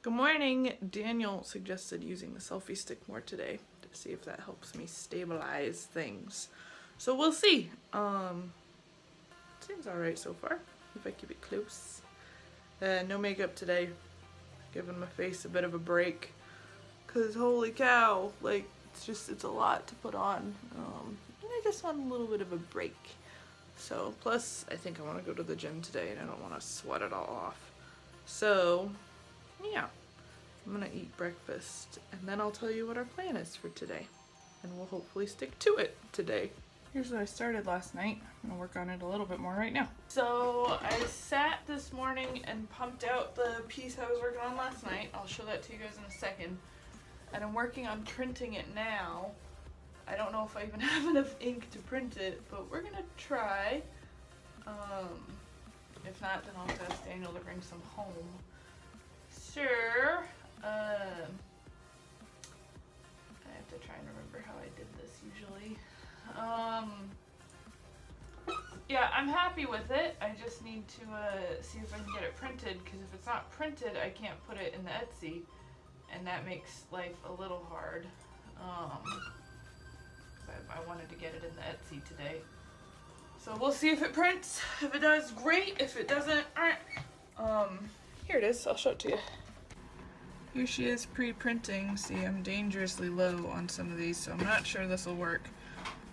Good morning. Daniel suggested using the selfie stick more today to see if that helps me stabilize things. So we'll see. Seems alright so far, if I keep it close. No makeup today. Giving my face a bit of a break. Cause holy cow, like, it's a lot to put on. And I just want a little bit of a break. So, plus, I think I want to go to the gym today and I don't want to sweat it all off. So, yeah, I'm gonna eat breakfast and then I'll tell you what our plan is for today. And we'll hopefully stick to it today. Here's what I started last night. I'm gonna work on it a little bit more right now. So I sat this morning and pumped out the piece I was working on last night. I'll show that to you guys in a second. And I'm working on printing it now. I don't know if I even have enough ink to print it, but we're gonna try. If not, then I'll have to ask Daniel to bring some home. Sure. I have to try and remember how I did this usually. Yeah, I'm happy with it. I just need to see if I can get it printed, because if it's not printed, I can't put it in the Etsy, and that makes life a little hard. I wanted to get it in the Etsy today. So we'll see if it prints. If it does, great. If it doesn't, here it is. I'll show it to you. Here she is pre-printing. See, I'm dangerously low on some of these, so I'm not sure this will work.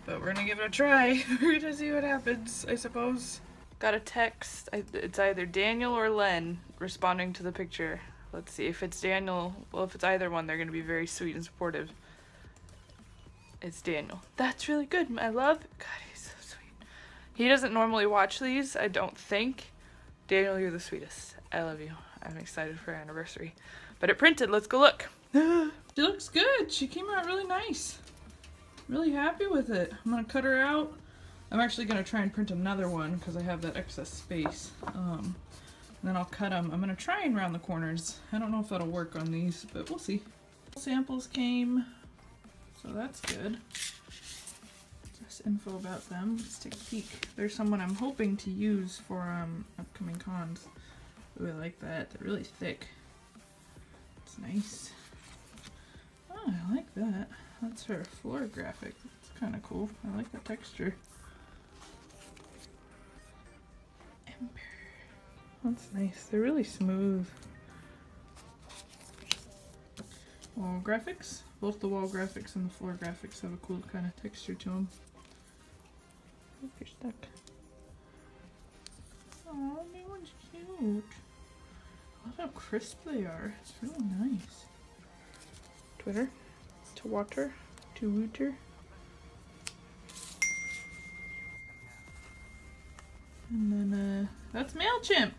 But we're gonna give it a try. We're gonna see what happens, I suppose. Got a text. It's either Daniel or Len responding to the picture. Let's see. If it's Daniel, well, if it's either one, they're gonna be very sweet and supportive. It's Daniel. That's really good, my love. God, he's so sweet. He doesn't normally watch these, I don't think. Daniel, you're the sweetest. I love you. I'm excited for our anniversary. But it printed. Let's go look. She looks good. She came out really nice. Really happy with it. I'm gonna cut her out. I'm actually gonna try and print another one because I have that excess space. And then I'll cut them. I'm gonna try and round the corners. I don't know if that'll work on these, but we'll see. Samples came, so that's good. Just info about them. Let's take a peek. There's someone I'm hoping to use for upcoming cons. Ooh, I like that. They're really thick. It's nice. Oh, I like that. That's her floor graphic. It's kind of cool. I like the texture. Ember. That's nice. They're really smooth. Wall graphics. Both the wall graphics and the floor graphics have a cool kind of texture to them. Look, you're stuck. Oh, that one's cute. I love how crisp they are. It's really nice. Twitter. To water, to wooter. And then that's MailChimp.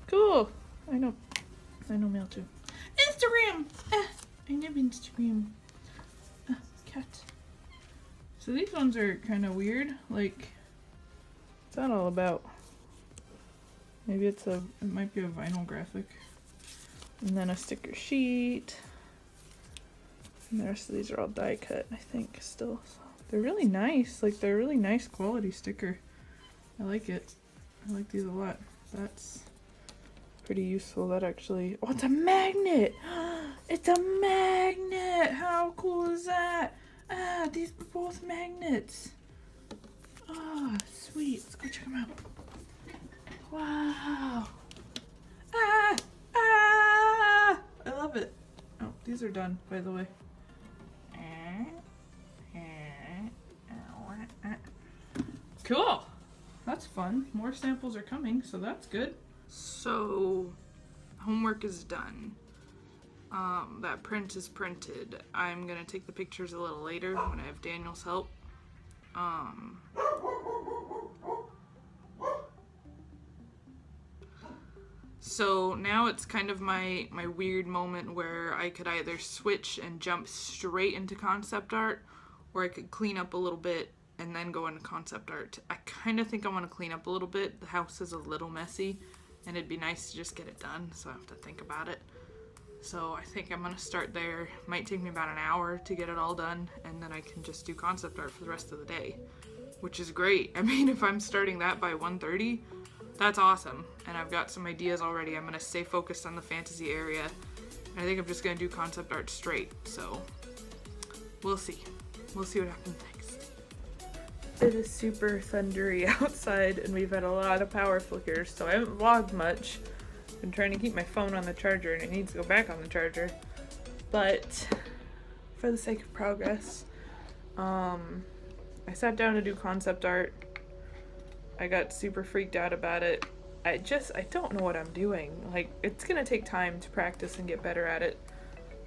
Cool. I know MailChimp. Instagram. I love Instagram. Cat. So these ones are kind of weird. Like, what's that all about? Maybe it might be a vinyl graphic. And then a sticker sheet. And the rest of these are all die cut, I think, still. So they're really nice. Like, they're really nice quality sticker. I like it. I like these a lot. That's pretty useful. That actually... Oh, it's a magnet! It's a magnet! How cool is that? Ah, these are both magnets. Oh, sweet. Let's go check them out. Wow. Ah! Ah! I love it. Oh, these are done, by the way. Cool. That's fun. More samples are coming, so that's good. So, homework is done. That print is printed. I'm gonna take the pictures a little later when I have Daniel's help. So now it's kind of my weird moment where I could either switch and jump straight into concept art, or I could clean up a little bit and then go into concept art. I kind of think I want to clean up a little bit. The house is a little messy and it'd be nice to just get it done, so I have to think about it. So I think I'm gonna start there. Might take me about an hour to get it all done, and then I can just do concept art for the rest of the day, which is great. I mean, if I'm starting that by 1:30, that's awesome. And I've got some ideas already. I'm going to stay focused on the fantasy area. And I think I'm just going to do concept art straight. So we'll see. We'll see what happens next. It is super thundery outside and we've had a lot of power flickers, so I haven't vlogged much. I'm trying to keep my phone on the charger and it needs to go back on the charger. But for the sake of progress, I sat down to do concept art. I got super freaked out about it. I don't know what I'm doing. Like, it's gonna take time to practice and get better at it.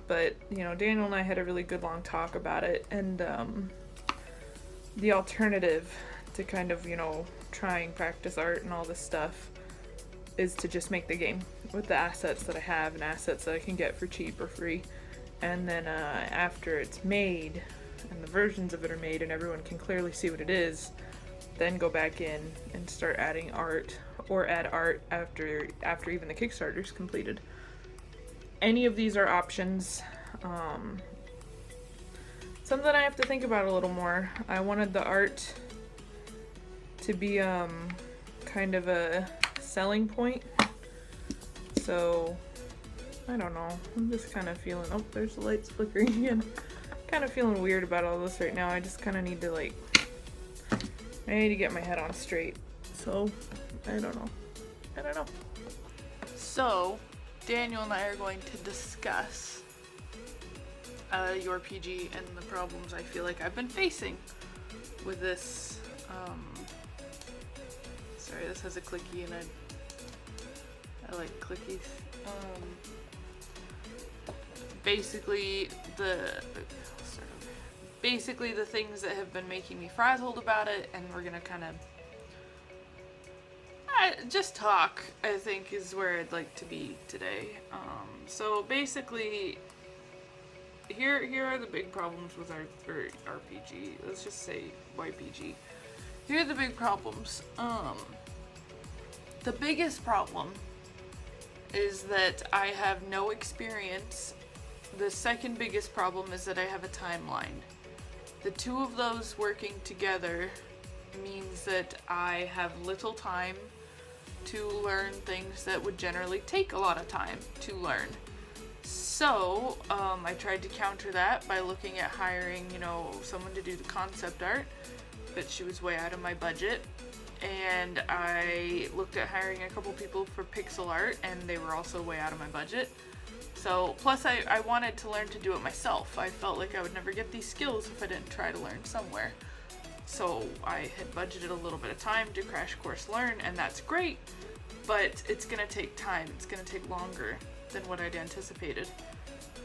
But, you know, Daniel and I had a really good long talk about it, and the alternative to kind of, you know, trying practice art and all this stuff is to just make the game with the assets that I have and assets that I can get for cheap or free. And then after it's made and the versions of it are made and everyone can clearly see what it is, then go back in and start adding art, or add art after even the Kickstarter's completed. Any of these are options. Something I have to think about a little more. I wanted the art to be kind of a selling point. So I don't know. I'm just kind of feeling, oh, there's the lights flickering again. Kind of feeling weird about all this right now. I just kind of need to I need to get my head on straight. So I don't know. So Daniel and I are going to discuss YPG and the problems I feel like I've been facing with this. Sorry, this has a clicky and I like clickies. Basically the things that have been making me frazzled about it, and we're gonna kind of just talk, I think, is where I'd like to be today. So basically, here are the big problems with our RPG. Let's just say YPG. Here are the big problems. The biggest problem is that I have no experience. The second biggest problem is that I have a timeline. The two of those working together means that I have little time to learn things that would generally take a lot of time to learn. So I tried to counter that by looking at hiring, you know, someone to do the concept art, but she was way out of my budget. And I looked at hiring a couple people for pixel art, and they were also way out of my budget. So, plus I wanted to learn to do it myself. I felt like I would never get these skills if I didn't try to learn somewhere. So I had budgeted a little bit of time to crash course learn, and that's great, but it's gonna take time. It's gonna take longer than what I'd anticipated.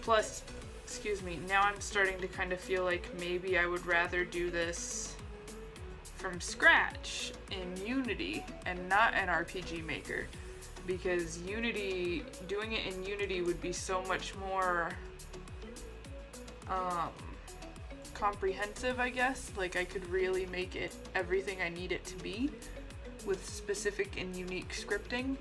Plus, excuse me, now I'm starting to kind of feel like maybe I would rather do this from scratch in Unity and not an RPG Maker. Because doing it in Unity would be so much more comprehensive, I guess. Like, I could really make it everything I need it to be with specific and unique scripting.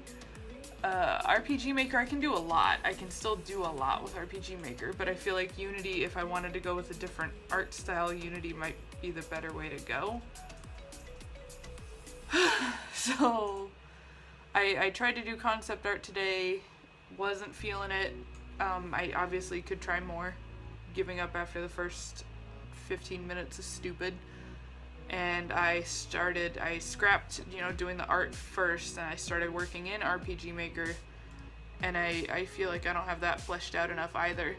RPG Maker, I can do a lot. I can still do a lot with RPG Maker, but I feel like Unity, if I wanted to go with a different art style, Unity might be the better way to go. So I tried to do concept art today, wasn't feeling it. I obviously could try more. Giving up after the first 15 minutes is stupid. And I scrapped, you know, doing the art first, and I started working in RPG Maker, and I feel like I don't have that fleshed out enough either.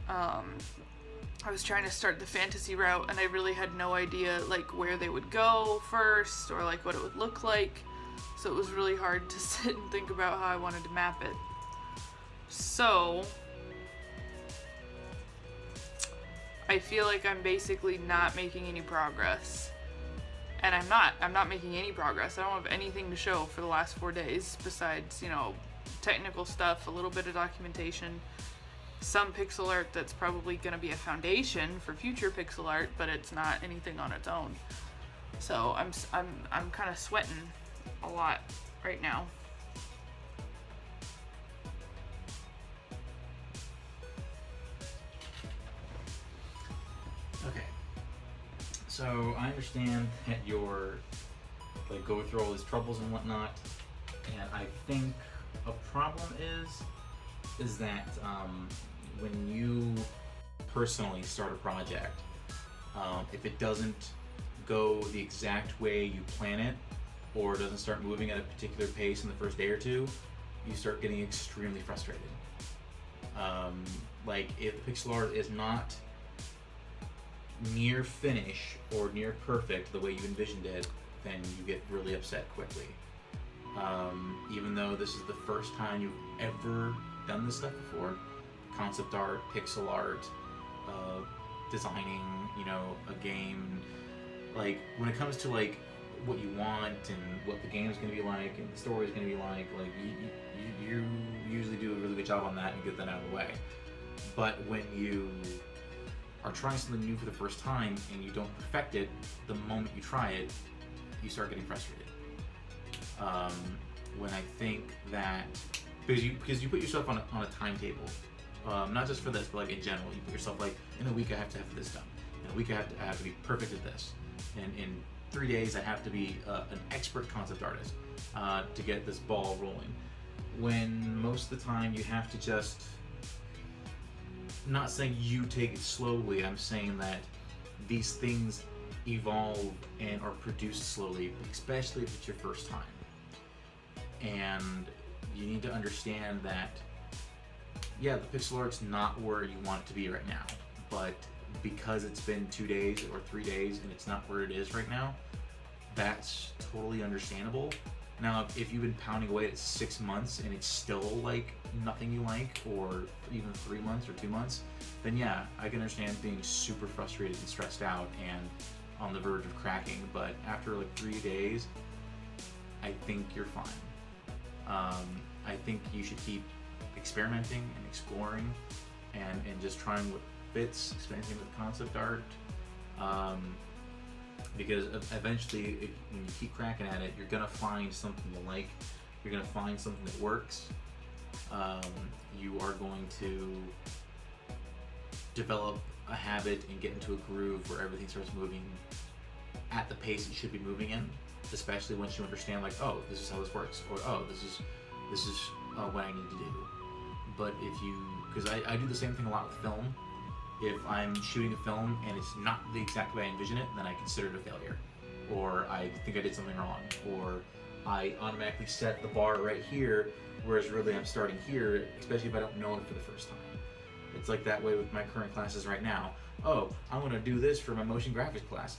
I was trying to start the fantasy route, and I really had no idea, like, where they would go first, or, like, what it would look like. So it was really hard to sit and think about how I wanted to map it. So I feel like I'm basically not making any progress. And I'm not making any progress. I don't have anything to show for the last 4 days besides, you know, technical stuff, a little bit of documentation, some pixel art that's probably going to be a foundation for future pixel art, but it's not anything on its own. So I'm kind of sweating a lot right now. Okay. So I understand that you're like go through all these troubles and whatnot. I think a problem is that when you personally start a project, if it doesn't go the exact way you plan it, or doesn't start moving at a particular pace in the first day or two, you start getting extremely frustrated. Like if the pixel art is not near finish or near perfect the way you envisioned it, then you get really upset quickly. Even though this is the first time you've ever done this stuff before, concept art, pixel art, designing, you know, a game, like when it comes to like what you want and what the game is going to be like and the story is going to be like you usually do a really good job on that and get that out of the way. But when you are trying something new for the first time and you don't perfect it, the moment you try it, you start getting frustrated. When I think that because you put yourself on a timetable, not just for this, but like in general, you put yourself like, in a week I have to have this done. In a week I have to be perfect at this. And in 3 days I have to be an expert concept artist to get this ball rolling. When most of the time you have to just, not saying you take it slowly, I'm saying that these things evolve and are produced slowly, especially if it's your first time. And you need to understand that, yeah, the pixel art's not where you want it to be right now, but because it's been 2 days or 3 days and it's not where it is right now, that's totally understandable. Now, if you've been pounding away at 6 months and it's still like nothing you like, or even 3 months or 2 months, then yeah, I can understand being super frustrated and stressed out and on the verge of cracking. But after like 3 days, I think you're fine. I think you should keep experimenting and exploring and just trying what fits, experimenting with concept art. Because eventually, when you keep cracking at it, you're gonna find something you like. You're gonna find something that works. You are going to develop a habit and get into a groove where everything starts moving at the pace it should be moving in. Especially once you understand, like, oh, this is how this works, or oh, this is what I need to do. But if you, because I do the same thing a lot with film. If I'm shooting a film and it's not the exact way I envision it, then I consider it a failure. Or I think I did something wrong. Or I automatically set the bar right here, whereas really I'm starting here, especially if I don't know it for the first time. It's like that way with my current classes right now. Oh, I'm going to do this for my motion graphics class.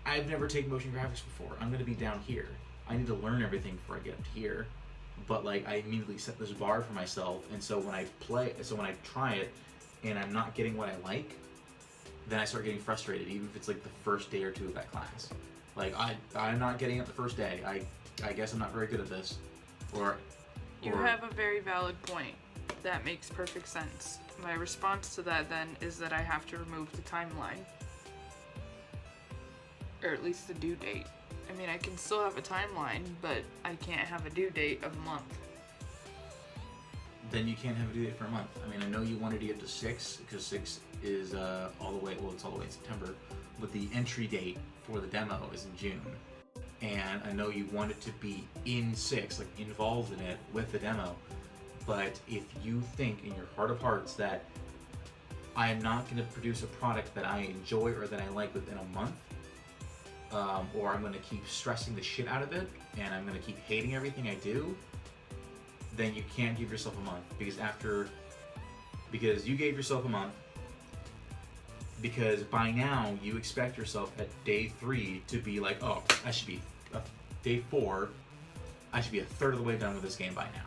I've never taken motion graphics before. I'm going to be down here. I need to learn everything before I get up to here. But like, I immediately set this bar for myself, and so when I try it, and I'm not getting what I like, then I start getting frustrated, even if it's like the first day or two of that class. Like, I'm not getting it the first day. I guess I'm not very good at this. You have a very valid point. That makes perfect sense. My response to that then is that I have to remove the timeline. Or at least the due date. I mean, I can still have a timeline, but I can't have a due date of a month. Then you can't have a due date for a month. I mean, I know you wanted to get to 6, because 6 is it's all the way in September, but the entry date for the demo is in June. And I know you want it to be in 6, like involved in it with the demo, but if you think in your heart of hearts that I am not going to produce a product that I enjoy or that I like within a month, or I'm going to keep stressing the shit out of it, and I'm going to keep hating everything I do, then you can't give yourself a month. Because you gave yourself a month, because by now you expect yourself at day 3 to be like, oh, I should be day 4, I should be a third of the way done with this game by now.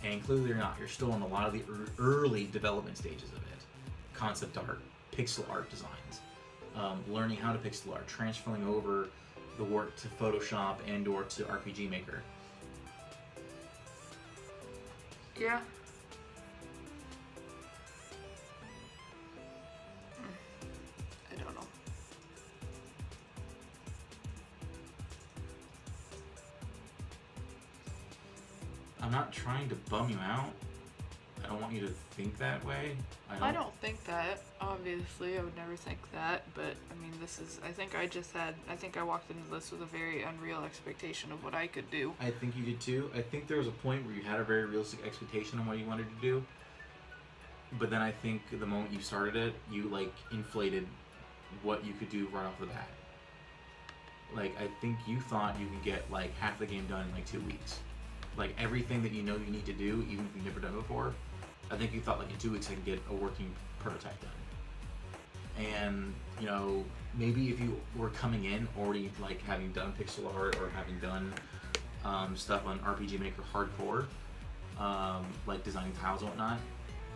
And clearly you're not. You're still in a lot of the early development stages of it. Concept art, pixel art designs, learning how to pixel art, transferring over the work to Photoshop and or to RPG Maker. Yeah. I don't know. I'm not trying to bum you out. I don't want you to think that way. I don't think that. Obviously, I would never think that. But I mean, this is. I think I walked into this with a very unreal expectation of what I could do. I think you did too. I think there was a point where you had a very realistic expectation on what you wanted to do. But then I think the moment you started it, you like inflated what you could do right off the bat. Like, I think you thought you could get like half the game done in like 2 weeks. Like everything that you know you need to do, even if you've never done it before, I think you thought like in 2 weeks I could get a working prototype done. And you know, maybe if you were coming in already like having done pixel art or having done stuff on RPG Maker hardcore, like designing tiles and whatnot,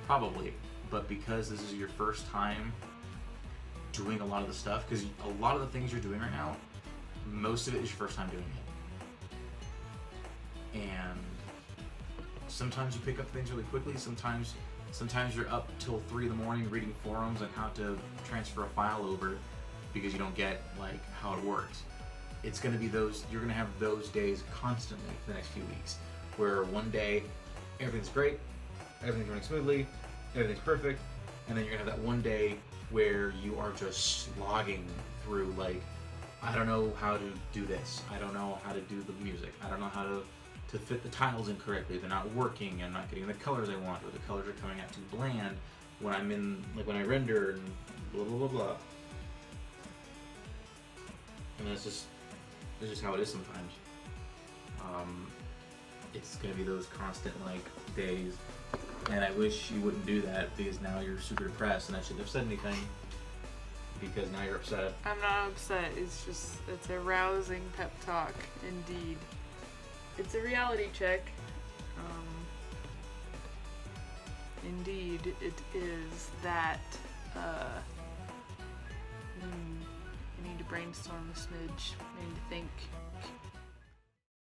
probably. But because this is your first time doing a lot of the stuff, because a lot of the things you're doing right now, most of it is your first time doing it. And sometimes you pick up things really quickly, sometimes you're up till 3 in the morning reading forums on how to transfer a file over because you don't get like how it works. It's gonna be you're gonna have those days constantly for the next few weeks, where one day everything's great, everything's running smoothly, everything's perfect, and then you're gonna have that one day where you are just slogging through like, I don't know how to do this, I don't know how to do the music, I don't know how to fit the tiles in correctly, they're not working, I'm not getting the colors I want, or the colors are coming out too bland when I'm in, like when I render, and blah blah blah blah. And that's just how it is sometimes. It's gonna be those constant like days, and I wish you wouldn't do that, because now you're super depressed, and I shouldn't have said anything, because now you're upset. I'm not upset, it's a rousing pep talk, indeed. It's a reality check. Indeed, it is that I need to brainstorm a smidge. I need to think